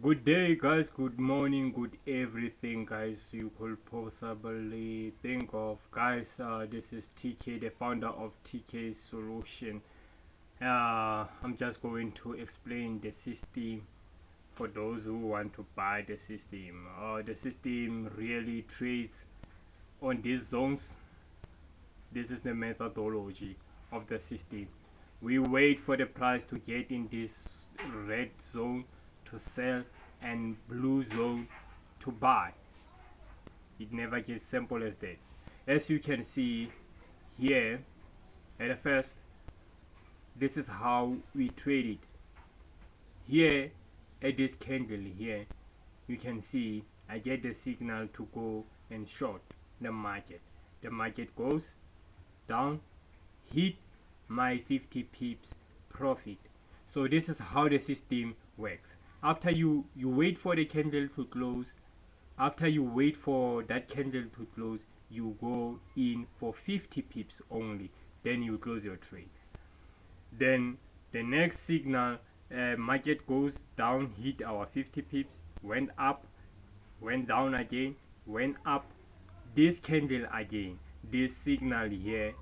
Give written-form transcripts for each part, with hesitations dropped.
Good day, guys. Good morning. Good everything, guys. You could possibly think of, guys. This is TK, the founder of TK Solution. I'm just going to explain the system for those who want to buy the system. The system really trades on these zones. This is the methodology of the system. We wait for the price to get in this red zone to sell and blue zone to buy. It never gets simple as that. As you can see here, at first, this is how we trade it. Here, at this candle here, you can see I get the signal to go and short the market. The market goes down, hit my 50 pips profit. So this is how the system works. After you wait for the candle to close, after you wait for that candle to close, you go in for 50 pips only, then you close your trade. Then the next signal, market goes down, hit our 50 pips, went up, went down again, went up, this candle again, this signal here,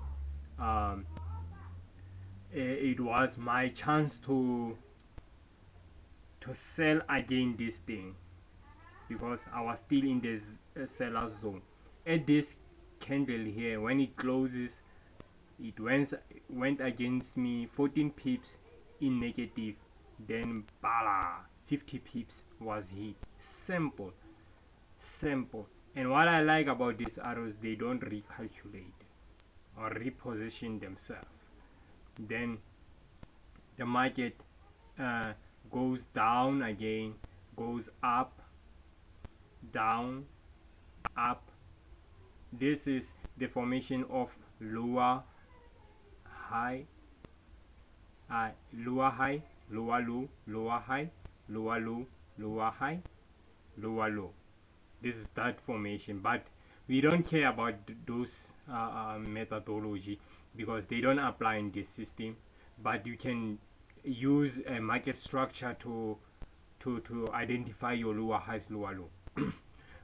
it was my chance to sell again this thing, because I was still in the seller zone. At this candle here, when it closes, it went against me 14 pips in negative, then bala 50 pips was hit. Simple. And what I like about these arrows, they don't recalculate or reposition themselves. Then the market goes down again, goes up, down, up. This is the formation of lower high, lower high, lower low, lower high, lower low, lower high, lower low. This is that formation, but we don't care about those methodology, because they don't apply in this system. But you can use a market structure to identify your lower highs, lower low.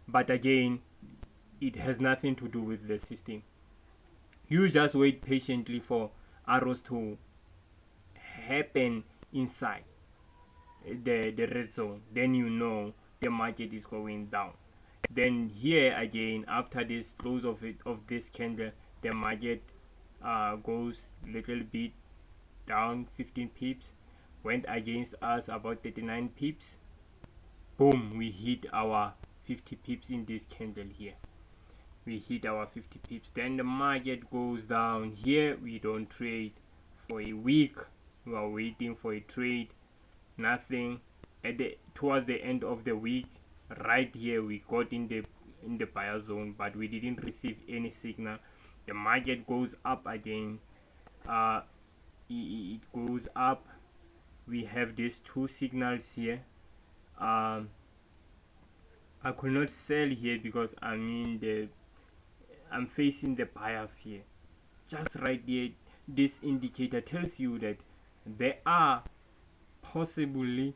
But again, it has nothing to do with the system. You just wait patiently for arrows to happen inside the red zone, then you know the market is going down. Then here again, after this close of this candle, the market goes little bit down 15 pips, went against us about 39 pips. Boom, we hit our 50 pips in this candle here. We hit our 50 pips, then the market goes down. Here we don't trade for a week. We are waiting for a trade, nothing. Towards the end of the week, right here, we got in the buyer zone, but we didn't receive any signal. The market goes up again. It goes up. We have these two signals here. I could not sell here because I'm facing the buyers here. Just right there, this indicator tells you that there are possibly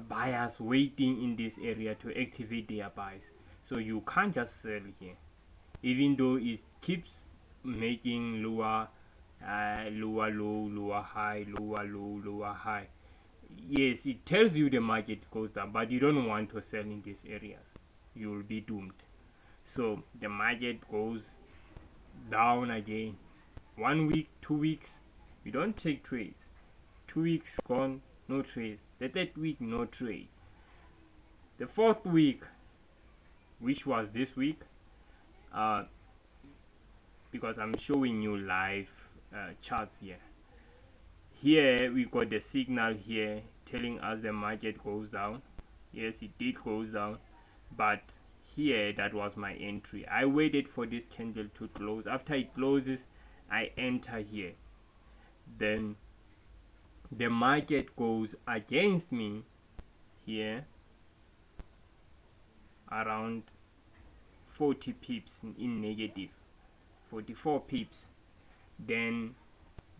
buyers waiting in this area to activate their buys. So you can't just sell here, even though it keeps making lower lower low, lower high, lower low, lower high. Yes, it tells you the market goes down, but you don't want to sell in these areas. You'll be doomed. So the market goes down again. 1 week, 2 weeks, we don't take trades. 2 weeks gone, no trade. The third week, no trade. The fourth week, which was this week, because I'm showing you live charts here. Here we got the signal here telling us the market goes down. Yes, it did goes down, but here that was my entry. I waited for this candle to close. After it closes, I enter here. Then the market goes against me here around 40 pips in negative, 44 pips. Then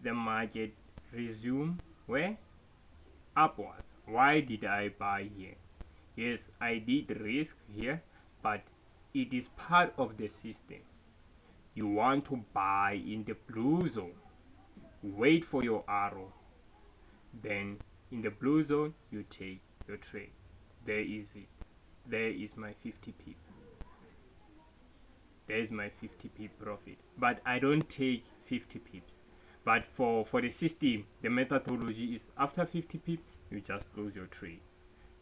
the market resume where? Upwards. Why did I buy here? Yes, I did risk here, but it is part of the system. You want to buy in the blue zone, wait for your arrow, then in the blue zone you take your trade. There is it. There is my 50 pip. There is my 50 pip profit. But I don't take 50 pips. But for the system, the methodology is after 50 pip, you just close your trade.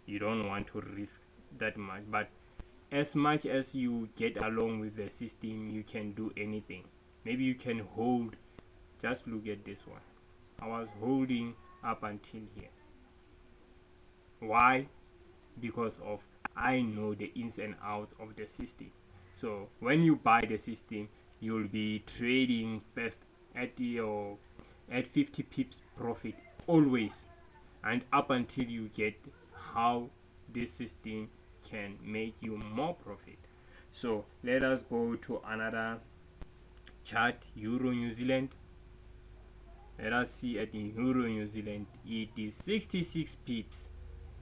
You don't want to risk that much. But as much as you get along with the system, you can do anything. Maybe you can hold. Just look at this one. I was holding up until here. Why? Because of I know the ins and outs of the system. So when you buy the system, you'll be trading first at 50 pips profit always, and up until you get how this system can make you more profit. So let us go to another chart, Euro New Zealand. Let us see at the Euro New Zealand, it is 66 pips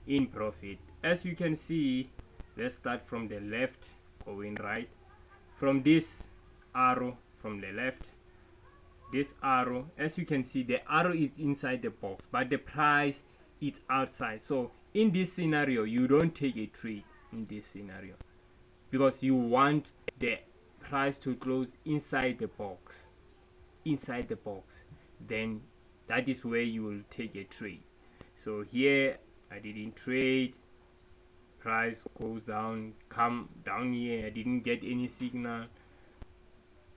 in profit. As you can see, let's start from the left going right. From this arrow from the left, this arrow, as you can see, the arrow is inside the box, but the price is outside. So in this scenario, you don't take a trade in this scenario because you want the price to close inside the box. Inside the box, then that is where you will take a trade. So here I didn't trade, price goes down, come down here, I didn't get any signal,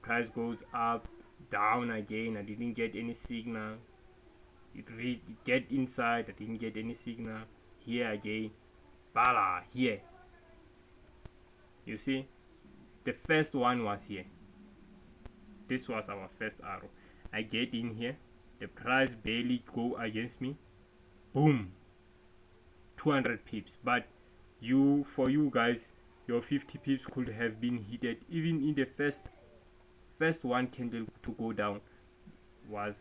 price goes up, down again, I didn't get any signal, it get inside, I didn't get any signal, here again, bala, here. You see, the first one was here. This was our first arrow. I get in here, the price barely go against me, boom, 200 pips. But for you guys, your 50 pips could have been hit even in the first one candle to go down was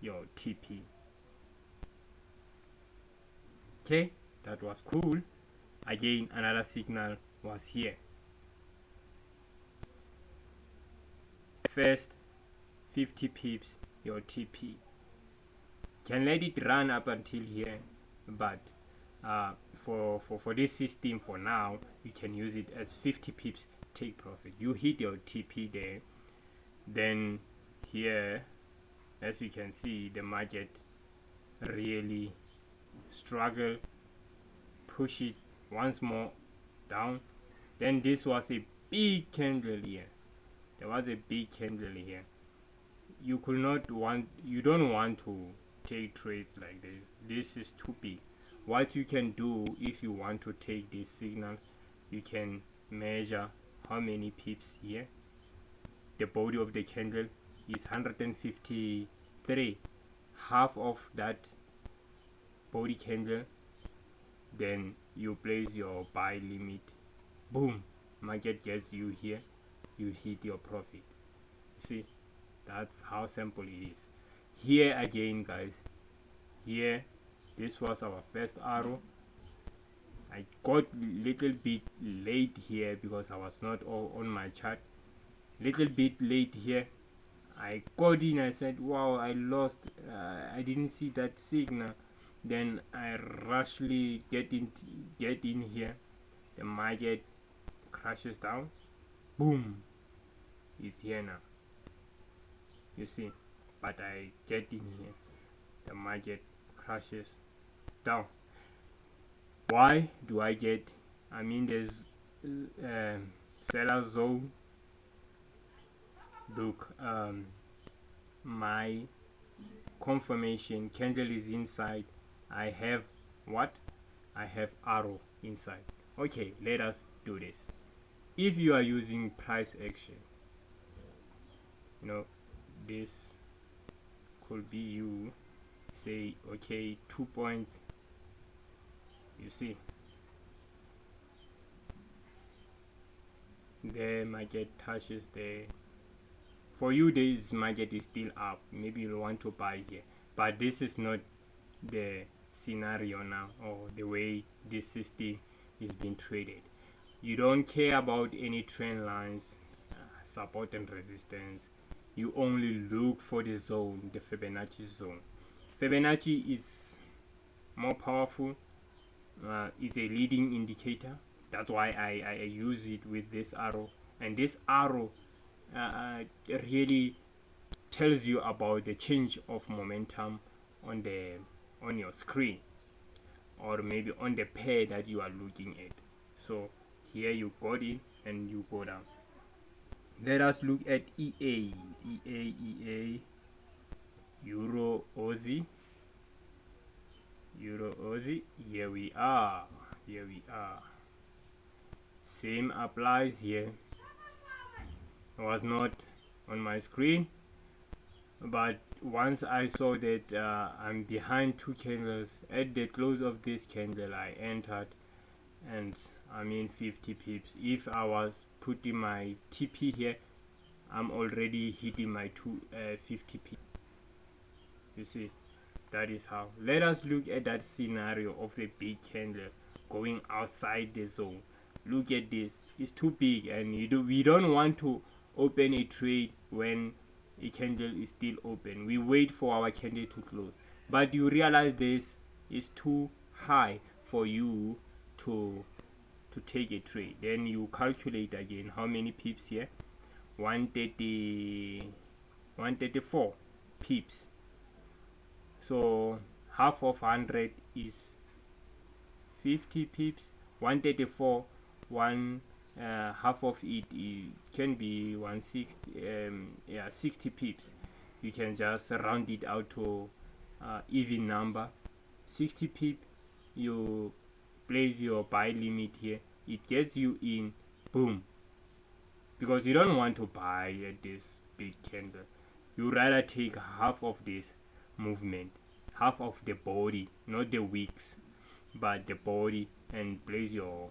your TP. Okay, that was cool. Again, another signal was here. First 50 pips, your TP. Can let it run up until here, but for this system for now, you can use it as 50 pips take profit. You hit your TP there, then here, as you can see, the market really struggle, push it once more down. Then this was a big candle here. There was a big candle here. You don't want to take trades like this. This is too big. What you can do, if you want to take these signals, you can measure how many pips here. The body of the candle is 153. Half of that body candle, then you place your buy limit. Boom, market gets you here, you hit your profit. See, that's how simple it is. Here again, guys, here, this was our first arrow. I got little bit late here because I was not on my chart. Little bit late here. I got in, I said, wow, I lost, I didn't see that signal. Then I rushly get in here. The market crashes down. Boom, it's here now. You see, but I get in here, the market crashes down. Why do I get, I mean, there's seller zone. Look, my confirmation candle is inside. I have what? I have arrow inside. Okay, let us do this. If you are using price action, this could be you say, okay, 2 points. You see, the market touches the, for you this market is still up, maybe you want to buy here, but this is not the scenario now, or the way this system is being traded. You don't care about any trend lines, support and resistance. You only look for the zone, the Fibonacci zone. Fibonacci is more powerful. It's a leading indicator. That's why I use it with this arrow. And this arrow really tells you about the change of momentum on your screen, or maybe on the pair that you are looking at. So here you got it and you go down. Let us look at EA, Euro Aussie. Here we are. Same applies here. It was not on my screen, but once I saw that I'm behind 2 candles, at the close of this candle I entered, and I'm in 50 pips. If I was putting my TP here, I'm already hitting my 50 pips. You see, that is how. Let us look at that scenario of a big candle going outside the zone. Look at this, it's too big, and we don't want to open a trade when a candle is still open. We wait for our candle to close, but you realize this is too high for you to take a trade. Then you calculate again how many pips here. 134 pips. So half of 100 is 50 pips. 134, half of it can be 160, 60 pips. You can just round it out to even number. 60 pip, you place your buy limit here, it gets you in, boom, because you don't want to buy at this big candle. You rather take half of this movement, half of the body, not the wicks, but the body, and place your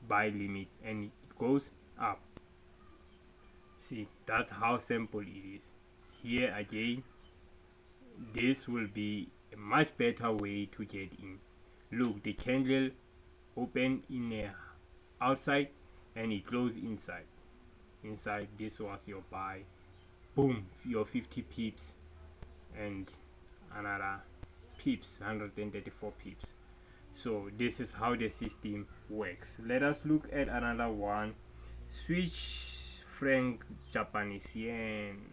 buy limit, and it goes up. See, that's how simple it is. Here again, this will be a much better way to get in. Look, the candle open in outside and it closed inside. This was your buy, boom, your 50 pips and another pips, 134 pips. So this is how the system works. Let us look at another one. Swiss franc Japanese yen.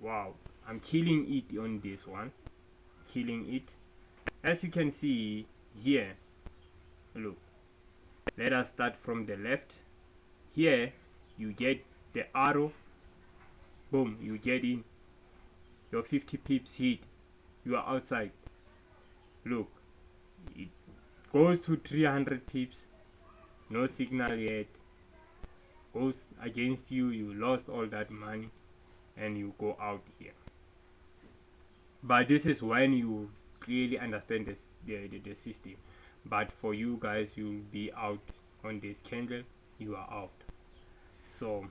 Wow, I'm killing it on this one, as you can see here. Look, let us start from the left. Here you get the arrow, boom, you get in, your 50 pips hit, you are outside. Look, it goes to 300 pips, no signal yet, goes against you, you lost all that money, and you go out here. But this is when you clearly understand the system. But for you guys, you'll be out on this candle, you are out. So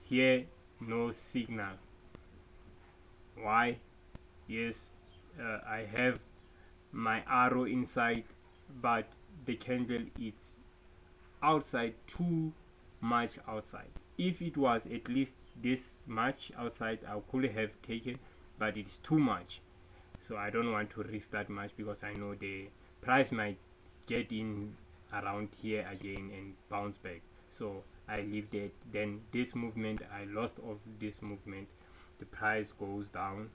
here, no signal. Why? Yes, I have my arrow inside, but the candle is outside, too much outside. If it was at least this much outside, I could have taken, but it's too much. So I don't want to risk that much, because I know the price might get in around here again and bounce back. So I leave that. Then this movement, I lost of this movement, the price goes down.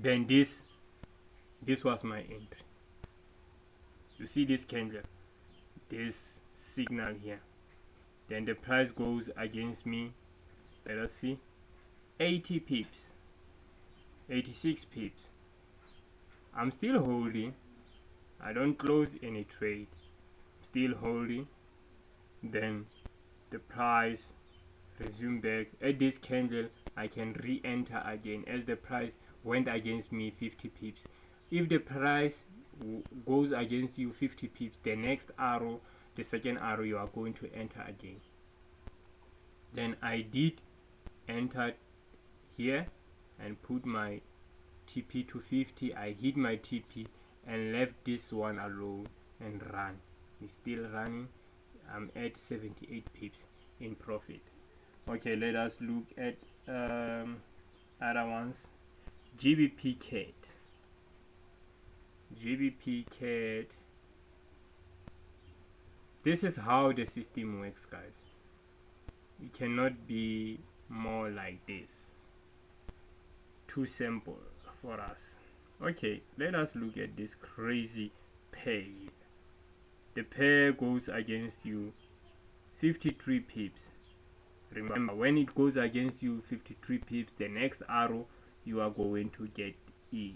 Then this was my entry. You see this candle, this signal here, then the price goes against me. Let us see, 80 pips, 86 pips. I'm still holding, I don't close any trade, still holding. Then the price resume back. At this candle I can re-enter again, as the price went against me 50 pips. If the price goes against you 50 pips, the next arrow, the second arrow, you are going to enter again. Then I did enter here and put my TP to 50. I hit my TP and left this one alone and run. It's still running. I'm at 78 pips in profit. Okay, let us look at other ones. GBP CAD. GBP CAD. This is how the system works, guys. It cannot be more like this. Too simple for us. Okay, let us look at this crazy pair. The pair goes against you 53 pips. Remember, when it goes against you 53 pips, the next arrow you are going to get in.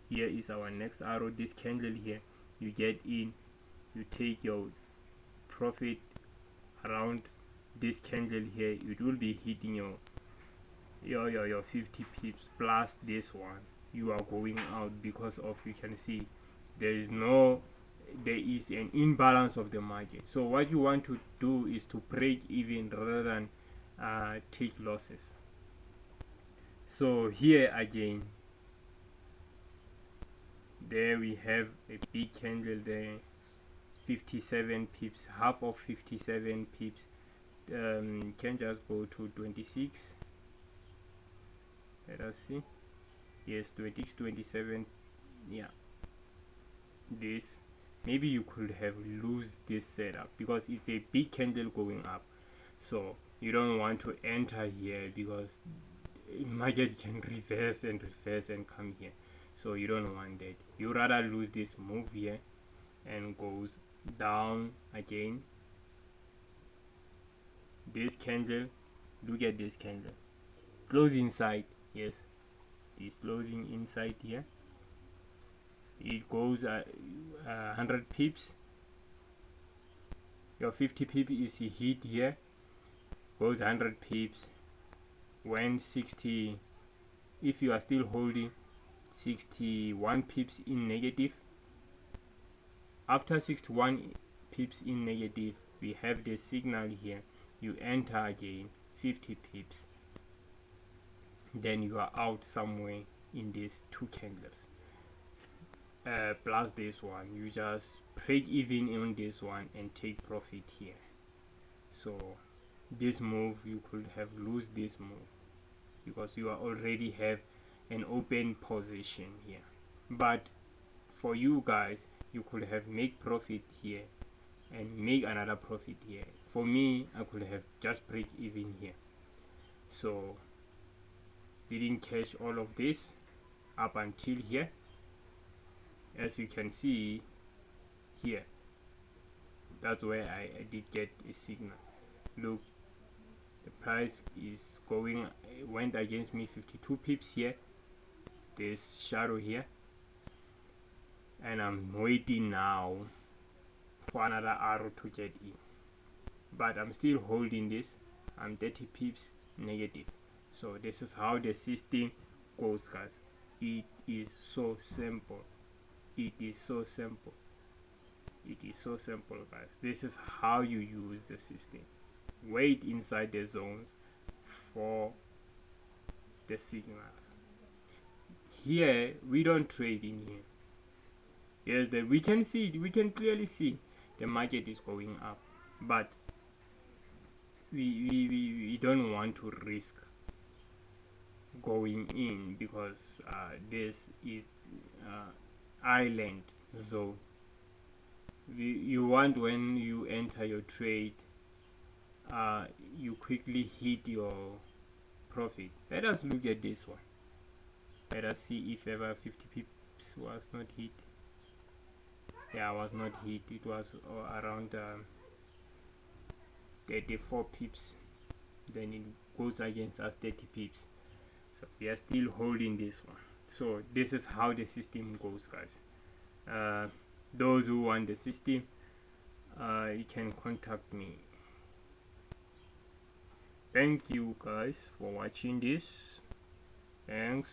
Here is our next arrow, this candle here. You get in, you take your profit around this candle here. It will be hitting your 50 pips plus this one. You are going out because of, you can see there is an imbalance of the market. So what you want to do is to break even rather than take losses. So here again, there we have a big candle there, 57 pips, half of 57 pips. Can just go to 26. Let us see. Yes, 26, 27. Yeah, this maybe you could have lose this setup because it's a big candle going up. So you don't want to enter here because market can reverse and come here. So you don't want that. You rather lose this move here and goes down again. This candle, look at this candle, close inside. Yes, it's closing inside here. It goes 100 pips. Your 50 pip is hit here, goes 100 pips. When 60, if you are still holding 61 pips in negative, after 61 pips in negative, we have the signal here. You enter again 50 pips, then you are out somewhere in these two candles. Plus this one, you just break even on this one and take profit here. So this move, you could have lose this move because you already have an open position here. But for you guys, you could have make profit here and make another profit here. For me, I could have just break even here. So didn't catch all of this up until here. As you can see here, that's where I did get a signal. Look, the price is going, went against me 52 pips here, this shadow here, and I'm waiting now for another arrow to get in, but I'm still holding this. I'm 30 pips negative. So this is how the system goes, guys. It is so simple. It is so simple. It is so simple, guys. This is how you use the system. Wait inside the zones for the signals. Here we don't trade in here. Yes, we can see, we can clearly see the market is going up, but we don't want to risk going in because this is island zone. You want, when you enter your trade, you quickly hit your profit. Let us look at this one. Let us see if ever 50 pips was not hit. Yeah, was not hit. It was around 34 pips. Then it goes against us 30 pips. So we are still holding this one. So this is how the system goes, guys. Those who want the system, you can contact me. Thank you guys for watching this. Thanks.